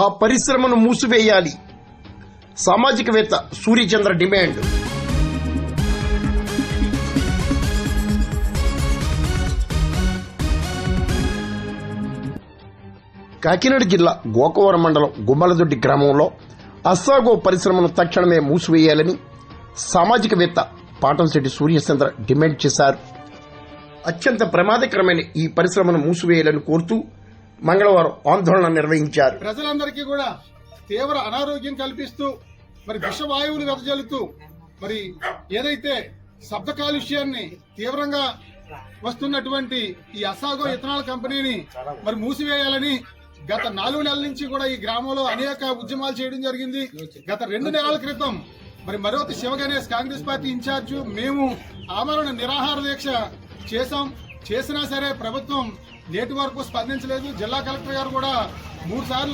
ఆ పరిశ్రమను మూసివేయాలి. సామాజికవేత్త సూర్యచంద్ర డిమాండ్. కాకినాడ జిల్లా గోకవరం మండలం గుమ్మలదొడ్డి గ్రామంలో అస్సాగో పరిశ్రమను తక్షణమే మూసివేయాలని సామాజికవేత్త పాటంశెట్టి సూర్యచంద్ర డిమాండ్ చేశారు. అత్యంత ప్రమాదకరమైన ఈ పరిశ్రమను మూసివేయాలని కోరుతూ మంగళవారం ఆందోళన నిర్వహించారు. ప్రజలందరికీ కూడా తీవ్ర అనారోగ్యం కల్పిస్తూ మరి విషవాయువులు వెదజల్లుతూ మరి ఏదైతే శబ్ద కాలుష్యాన్ని తీవ్రంగా వస్తున్నటువంటి ఈ అస్సాగో ఇథనాల్ కంపెనీని మరి మూసివేయాలని గత 4 నెలల నుంచి కూడా ఈ గ్రామంలో అనేక ఉద్యమాలు చేయడం జరిగింది. గత 2 నెలల క్రితం మరి మరోతి శివగణేష్ కాంగ్రెస్ పార్టీ ఇన్ఛార్జ్ మేము ఆమరణ నిరాహార దీక్ష చేసినా సరే ప్రభుత్వం నేటి వరకు స్పందించలేదు. జిల్లా కలెక్టర్ గారు కూడా 3 సార్లు